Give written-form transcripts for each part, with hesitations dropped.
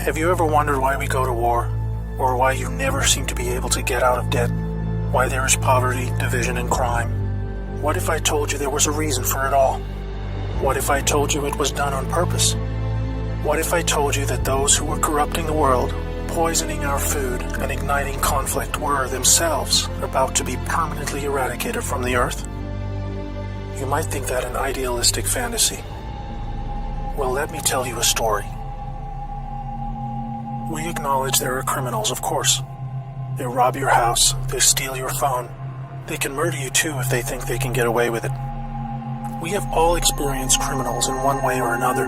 Have you ever wondered why we go to war? Or why you never seem to be able to get out of debt? Why there is poverty, division, and crime? What if I told you there was a reason for it all? What if I told you it was done on purpose? What if I told you that those who were corrupting the world, poisoning our food, and igniting conflict were themselves about to be permanently eradicated from the earth? You might think that an idealistic fantasy. Well, let me tell you a story. We acknowledge there are criminals, of course. They rob your house, they steal your phone. They can murder you too if they think they can get away with it. We have all experienced criminals in one way or another.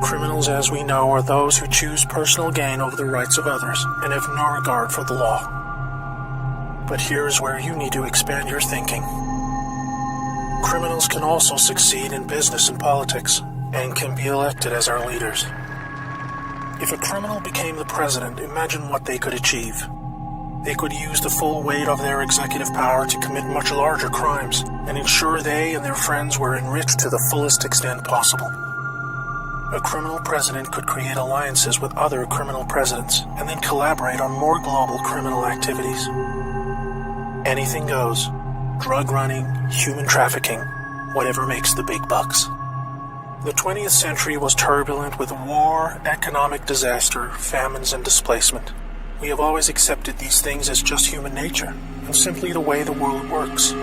Criminals, as we know, are those who choose personal gain over the rights of others and have no regard for the law. But here's where you need to expand your thinking. Criminals can also succeed in business and politics and can be elected as our leaders. If a criminal became the president, imagine what they could achieve. They could use the full weight of their executive power to commit much larger crimes and ensure they and their friends were enriched to the fullest extent possible. A criminal president could create alliances with other criminal presidents and then collaborate on more global criminal activities. Anything goes. Drug running, human trafficking, whatever makes the big bucks. The 20th century was turbulent with war, economic disaster, famines, and displacement. We have always accepted these things as just human nature and simply the way the world works.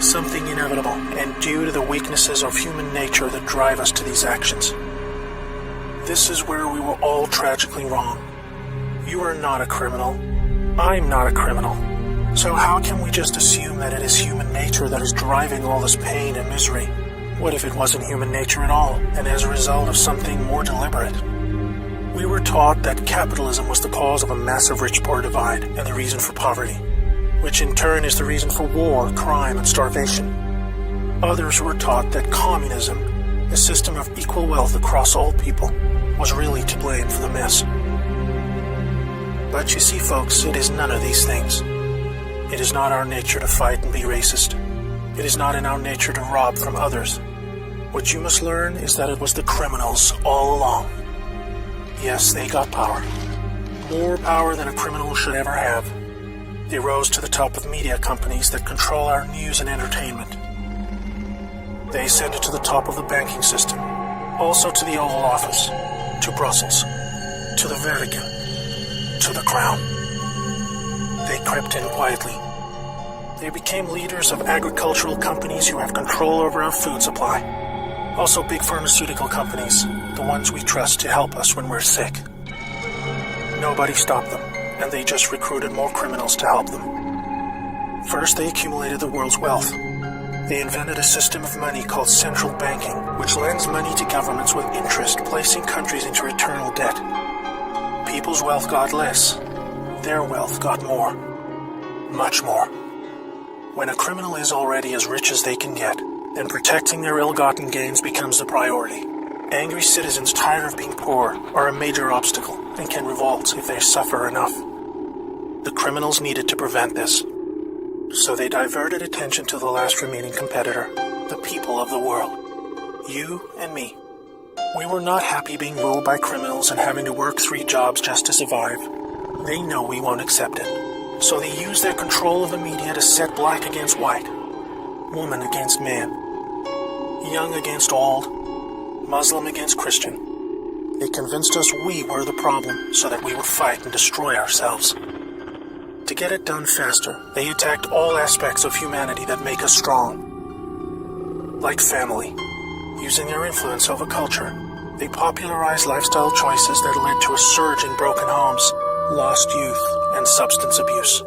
Something inevitable and due to the weaknesses of human nature that drive us to these actions. This is where we were all tragically wrong. You are not a criminal. I'm not a criminal. So how can we just assume that it is human nature that is driving all this pain and misery? What if it wasn't human nature at all, and as a result of something more deliberate? We were taught that capitalism was the cause of a massive rich-poor divide and the reason for poverty, which in turn is the reason for war, crime, and starvation. Others were taught that communism, a system of equal wealth across all people, was really to blame for the mess. But you see, folks, it is none of these things. It is not our nature to fight and be racist. It is not in our nature to rob from others. What you must learn is that it was the criminals all along. Yes, they got power. More power than a criminal should ever have. They rose to the top of media companies that control our news and entertainment. They ascended to the top of the banking system, also to the Oval Office, to Brussels, to the Vatican, to the Crown. They crept in quietly. They became leaders of agricultural companies who have control over our food supply. Also big pharmaceutical companies, the ones we trust to help us when we're sick. Nobody stopped them, and they just recruited more criminals to help them. First, they accumulated the world's wealth. They invented a system of money called central banking, which lends money to governments with interest, placing countries into eternal debt. People's wealth got less. Their wealth got more. Much more. When a criminal is already as rich as they can get, then protecting their ill-gotten gains becomes the priority. Angry citizens tired of being poor are a major obstacle and can revolt if they suffer enough. The criminals needed to prevent this. So they diverted attention to the last remaining competitor, the people of the world. You and me. We were not happy being ruled by criminals and having to work 3 jobs just to survive. They know we won't accept it. So they use their control of the media to set black against white, woman against man, young against old, Muslim against Christian. They convinced us we were the problem so that we would fight and destroy ourselves. To get it done faster, they attacked all aspects of humanity that make us strong. Like family. Using their influence over culture, they popularized lifestyle choices that led to a surge in broken homes, lost youth, and substance abuse.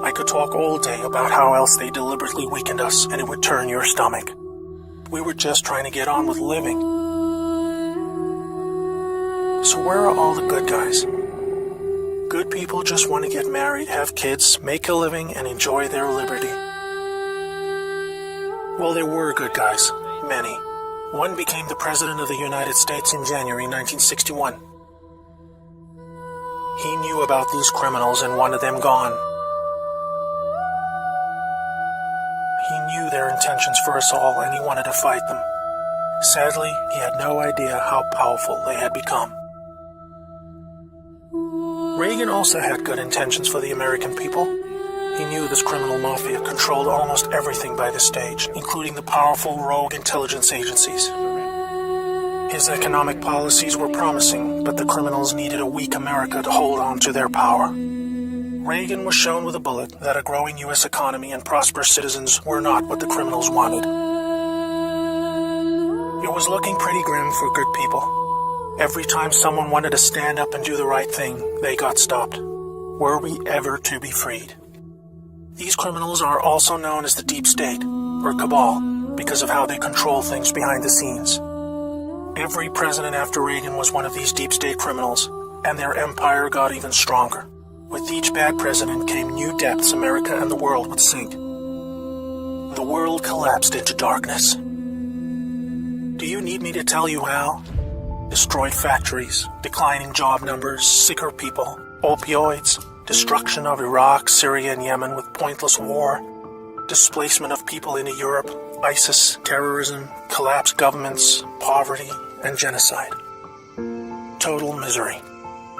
I could talk all day about how else they deliberately weakened us, and it would turn your stomach. We were just trying to get on with living. So where are all the good guys? Good people just want to get married, have kids, make a living, and enjoy their liberty. Well, there were good guys. Many. One became the President of the United States in January 1961. He knew about these criminals and wanted them gone. He knew their intentions for us all, and he wanted to fight them. Sadly, he had no idea how powerful they had become. Reagan also had good intentions for the American people. He knew this criminal mafia controlled almost everything by this stage, including the powerful rogue intelligence agencies. His economic policies were promising, but the criminals needed a weak America to hold on to their power. Reagan was shown with a bullet that a growing U.S. economy and prosperous citizens were not what the criminals wanted. It was looking pretty grim for good people. Every time someone wanted to stand up and do the right thing, they got stopped. Were we ever to be freed? These criminals are also known as the deep state, or cabal, because of how they control things behind the scenes. Every president after Reagan was one of these deep state criminals, and their empire got even stronger. With each bad president came new depths America and the world would sink. The world collapsed into darkness. Do you need me to tell you how? Destroyed factories, declining job numbers, sicker people, opioids, destruction of Iraq, Syria, and Yemen with pointless war, displacement of people into Europe, ISIS, terrorism, collapsed governments, poverty, and genocide. Total misery.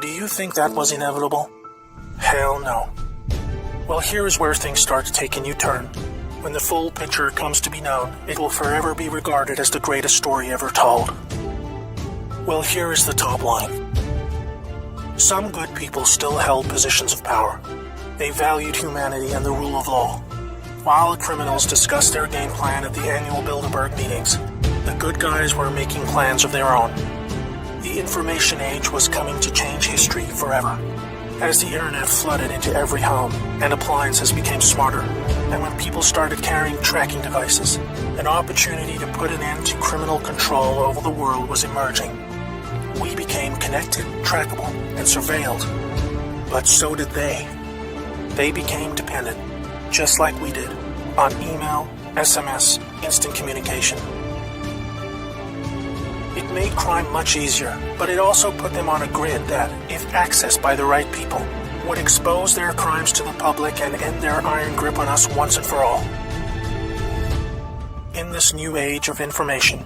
Do you think that was inevitable? Hell no. Well, here is where things start to take a new turn. When the full picture comes to be known, it will forever be regarded as the greatest story ever told. Well, here is the top line. Some good people still held positions of power. They valued humanity and the rule of law. While the criminals discussed their game plan at the annual Bilderberg meetings, the good guys were making plans of their own. The information age was coming to change history forever. As the internet flooded into every home and appliances became smarter, and when people started carrying tracking devices, an opportunity to put an end to criminal control over the world was emerging. We became connected, trackable, and surveilled. But so did they. They became dependent, just like we did, on email, SMS, instant communication. It made crime much easier, but it also put them on a grid that, if accessed by the right people, would expose their crimes to the public and end their iron grip on us once and for all. In this new age of information,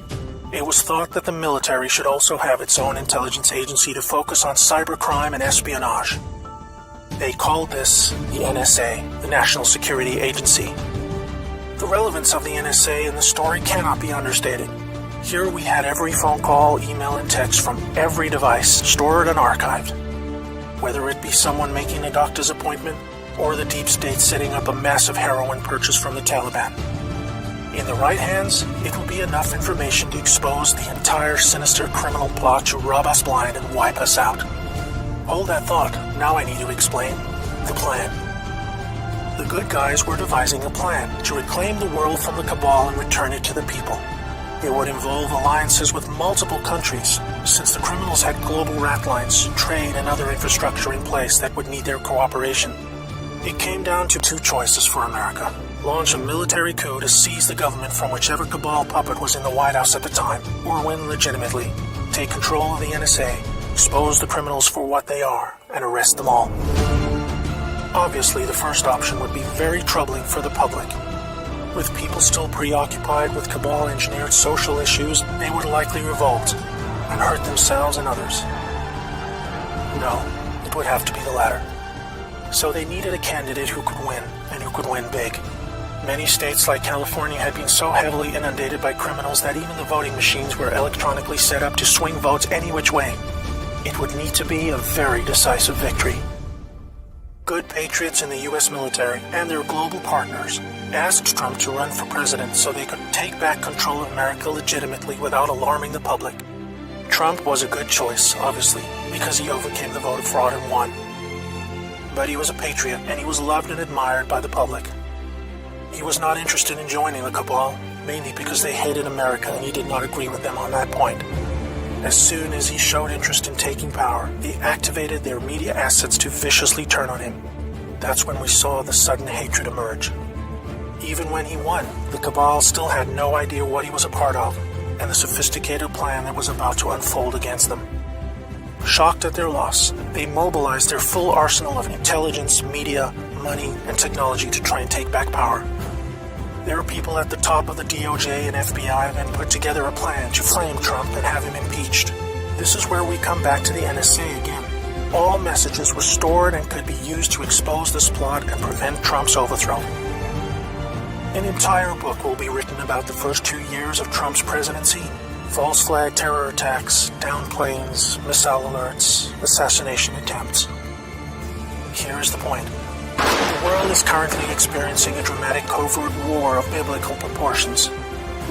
it was thought that the military should also have its own intelligence agency to focus on cybercrime and espionage. They called this the NSA, the National Security Agency. The relevance of the NSA in the story cannot be understated. Here we had every phone call, email, and text from every device stored and archived. Whether it be someone making a doctor's appointment or the deep state setting up a massive heroin purchase from the Taliban. In the right hands, it will be enough information to expose the entire sinister criminal plot to rob us blind and wipe us out. Hold that thought. Now I need to explain the plan. The good guys were devising a plan to reclaim the world from the cabal and return it to the people. It would involve alliances with multiple countries, since the criminals had global rat lines, trade, and other infrastructure in place that would need their cooperation. It came down to two choices for America. Launch a military coup to seize the government from whichever cabal puppet was in the White House at the time, or win legitimately, take control of the NSA, expose the criminals for what they are, and arrest them all. Obviously, the first option would be very troubling for the public. With people still preoccupied with cabal-engineered social issues, they would likely revolt and hurt themselves and others. No, it would have to be the latter. So they needed a candidate who could win, and who could win big. Many states like California had been so heavily inundated by criminals that even the voting machines were electronically set up to swing votes any which way. It would need to be a very decisive victory. Good patriots in the U.S. military and their global partners asked Trump to run for president so they could take back control of America legitimately without alarming the public. Trump was a good choice, obviously, because he overcame the voter fraud and won. But he was a patriot, and he was loved and admired by the public. He was not interested in joining the cabal, mainly because they hated America and he did not agree with them on that point. As soon as he showed interest in taking power, they activated their media assets to viciously turn on him. That's when we saw the sudden hatred emerge. Even when he won, the cabal still had no idea what he was a part of, and the sophisticated plan that was about to unfold against them. Shocked at their loss, they mobilized their full arsenal of intelligence, media, money, and technology to try and take back power. There are people at the top of the DOJ and FBI then put together a plan to flame Trump and have him impeached. This is where we come back to the NSA again. all messages were stored and could be used to expose this plot and prevent Trump's overthrow. An entire book will be written about the first 2 years of Trump's presidency. False flag terror attacks, downed planes, missile alerts, assassination attempts. Here is the point. The world is currently experiencing a dramatic covert war of biblical proportions.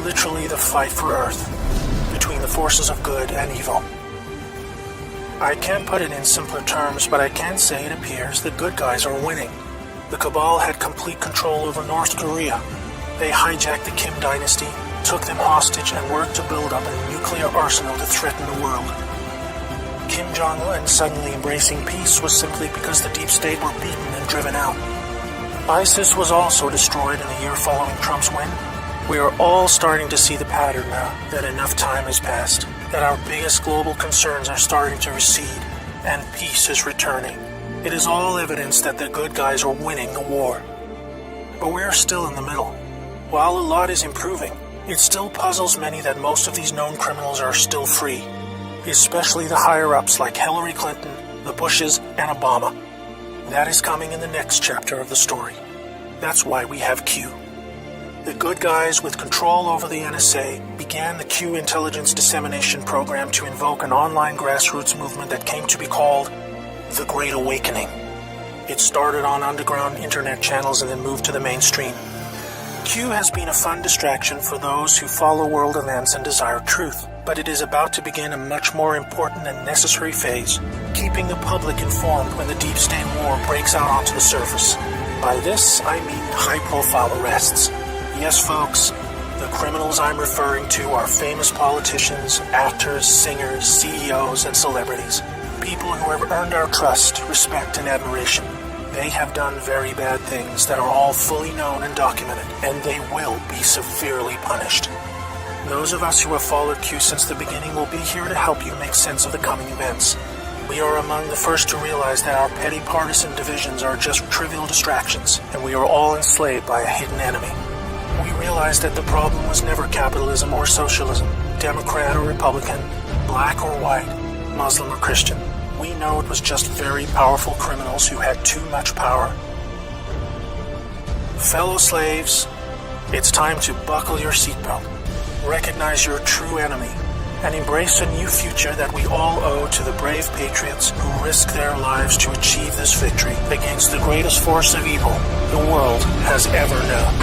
Literally the fight for Earth, between the forces of good and evil. I can't put it in simpler terms, but I can say it appears the good guys are winning. The cabal had complete control over North Korea. They hijacked the Kim dynasty, took them hostage, and worked to build up a nuclear arsenal to threaten the world. Kim Jong-un suddenly embracing peace was simply because the deep state were beaten and driven out. ISIS was also destroyed in the year following Trump's win. We are all starting to see the pattern now, that enough time has passed, that our biggest global concerns are starting to recede, and peace is returning. It is all evidence that the good guys are winning the war. But we are still in the middle. While a lot is improving, it still puzzles many that most of these known criminals are still free, especially the higher-ups like Hillary Clinton, the Bushes, and Obama. That is coming in the next chapter of the story. That's why we have Q. The good guys with control over the NSA began the Q intelligence dissemination program to invoke an online grassroots movement that came to be called the Great Awakening. It started on underground internet channels and then moved to the mainstream. Q has been a fun distraction for those who follow world events and desire truth, but it is about to begin a much more important and necessary phase, keeping the public informed when the deep state war breaks out onto the surface. By this, I mean high-profile arrests. Yes, folks, the criminals I'm referring to are famous politicians, actors, singers, CEOs, and celebrities. People who have earned our trust, respect, and admiration. They have done very bad things that are all fully known and documented, and they will be severely punished. Those of us who have followed Q since the beginning will be here to help you make sense of the coming events. We are among the first to realize that our petty partisan divisions are just trivial distractions, and we are all enslaved by a hidden enemy. We realize that the problem was never capitalism or socialism, Democrat or Republican, black or white, Muslim or Christian. We know it was just very powerful criminals who had too much power. Fellow slaves, it's time to buckle your seatbelt, recognize your true enemy, and embrace a new future that we all owe to the brave patriots who risk their lives to achieve this victory against the greatest force of evil the world has ever known.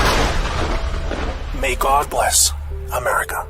May God bless America.